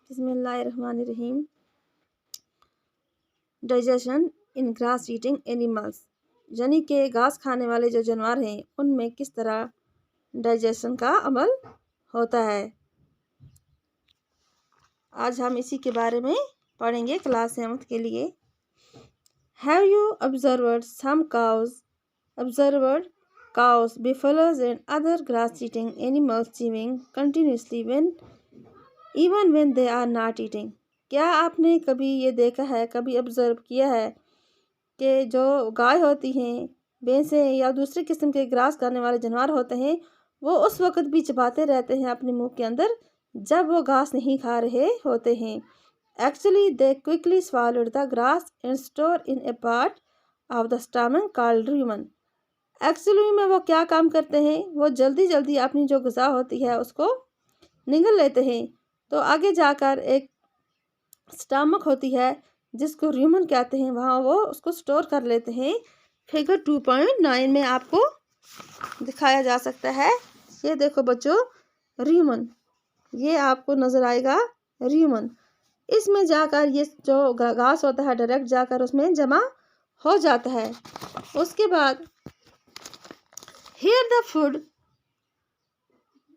बिस्मिल्लाहिर्रहमानिर्रहीम। डाइजेशन इन grass eating animals, यानी कि घास खाने वाले जो जानवर हैं उनमें किस तरह डाइजेशन का अमल होता है। आज हम इसी के बारे में पढ़ेंगे क्लास 7 के लिए। Have you observed cows, buffaloes and other grass eating animals chewing continuously even when they are not eating? क्या आपने कभी ये देखा है, कभी ऑब्जर्व किया है कि जो गाय होती हैं, भैंसें या दूसरे किस्म के ग्रास खाने वाले जानवर होते हैं वो उस वक्त भी चबाते रहते हैं अपने मुंह के अंदर जब वो घास नहीं खा रहे होते हैं। Actually they quickly swallowed the grass and store in a part of the stomach called rumen। Actually में वो क्या काम करते हैं, वो जल्दी जल्दी अपनी जो ग़िज़ा होती है उसको निगल लेते हैं, तो आगे जाकर एक स्टमक होती है जिसको रूमन कहते हैं, वहाँ वो उसको स्टोर कर लेते हैं। फिगर 2.9 में आपको दिखाया जा सकता है। ये देखो बच्चों, रूमन, ये आपको नज़र आएगा रूमन। इसमें जाकर ये जो घास होता है डायरेक्ट जाकर उसमें जमा हो जाता है। उसके बाद here the food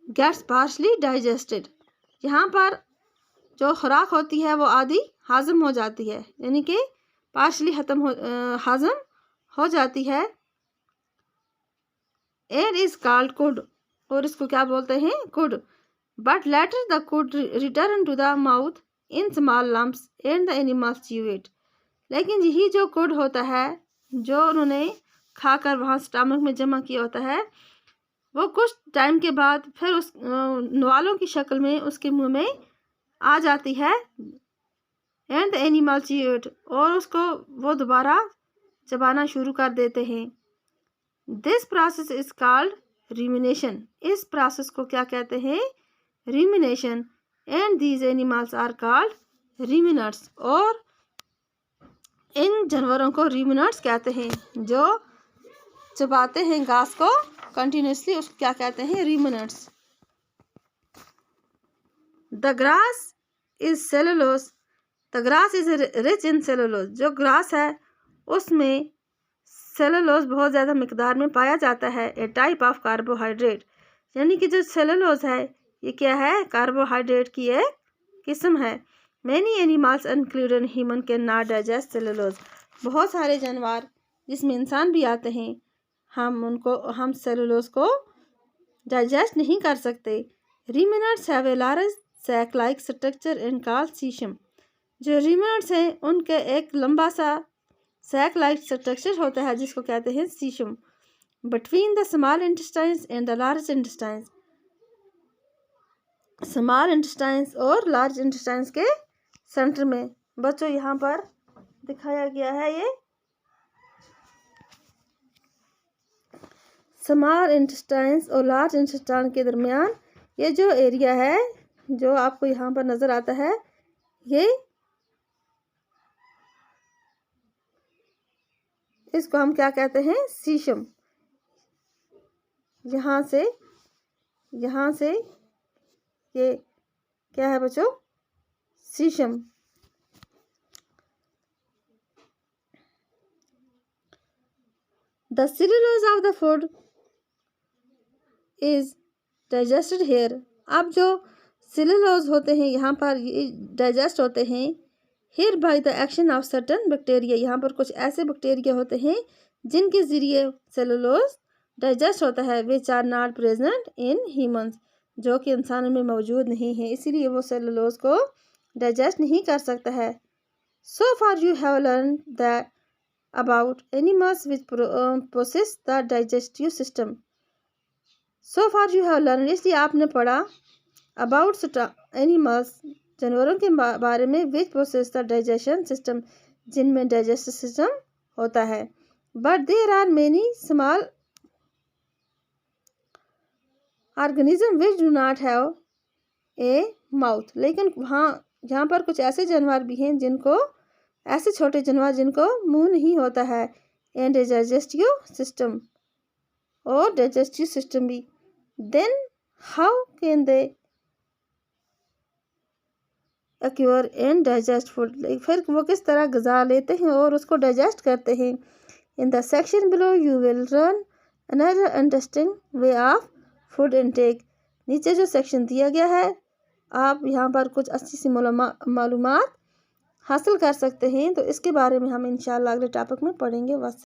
gets partially digested, यहाँ पर जो खुराक होती है वो आधी हाजम हो जाती है, यानी कि पार्शली हाजम हो जाती है। एयर इज कॉल्ड कुड, और इसको क्या बोलते हैं, cud. But later the cud return to the mouth in small lumps and the animals chew it. लेकिन यही जो कुड होता है जो उन्होंने खाकर वहाँ स्टमक में जमा किया होता है, वो कुछ टाइम के बाद फिर उस नवालों की शक्ल में उसके मुंह में आ जाती है। And the animal chew it, और उसको वो दोबारा चबाना शुरू कर देते हैं। This process is called rumination, इस प्रोसेस को क्या कहते हैं, rumination. And these animals are called ruminants, और इन जानवरों को रूमिनेट्स कहते हैं जो चबाते हैं घास को कंटिन्यूसली, उसको क्या कहते हैं, ruminants. The grass is cellulose, the grass is rich in cellulose, जो ग्रास है उसमें सेलुलोज बहुत ज़्यादा मिकदार में पाया जाता है। ए टाइप ऑफ कार्बोहाइड्रेट, यानी कि जो सेलुलोज है ये क्या है, कार्बोहाइड्रेट की एक किस्म है। Many animals including human can not digest cellulose, बहुत सारे जानवर जिसमें इंसान भी आते हैं हम सेलुलोज को डाइजेस्ट नहीं कर सकते। Ruminants have a large sac like structure and called caecum, जो रूमिनेट्स हैं उनके एक लंबा सा सैक लाइक स्ट्रक्चर होता है जिसको कहते हैं caesium. Between the small intestines and the large intestines, small intestines और लार्ज इंटेस्टाइन्स के सेंटर में बच्चों यहाँ पर दिखाया गया है, ये स्मॉल इंटेस्टाइन्स और लार्ज इंटेस्टाइन के दरमियान ये जो एरिया है जो आपको यहाँ पर नज़र आता है, ये इसको हम क्या कहते हैं, सीशम। यहाँ से ये क्या है बच्चों, caecum. The cellulose of the food is digested here, अब जो सेलुलोज होते हैं यहाँ पर डाइजेस्ट होते हैं here by the action of certain bacteria, यहाँ पर कुछ ऐसे बैक्टीरिया होते हैं जिनके ज़रिए सेलुलोज डाइजेस्ट होता है। Which are not present in humans, जो कि इंसानों में मौजूद नहीं है, इसीलिए वो सेलुलोज को डाइजेस्ट नहीं कर सकता है। So far you have learn that about animals which process the digestive system. So far you have learn, इसलिए आपने पढ़ा अबाउट एनिमल्स, जानवरों के बारे में, which process the digestion system, जिनमें डाइजेस्टिव सिस्टम होता है। But there are many small organism which do not have a mouth, लेकिन यहाँ पर कुछ ऐसे जानवर भी हैं जिनको, ऐसे छोटे जानवर जिनको मुंह नहीं होता है। एंड डाइजेस्टिव सिस्टम, और डाइजेस्टिव सिस्टम भी। Then how can they acquire and digest food, फिर वो किस तरह ग़िज़ा लेते हैं और उसको डाइजेस्ट करते हैं। In the section below you will learn another interesting way of food intake. नीचे जो सेक्शन दिया गया है आप यहाँ पर कुछ अच्छी सी मालूमात हासिल कर सकते हैं, तो इसके बारे में हम इंशाल्लाह अगले टॉपिक में पढ़ेंगे।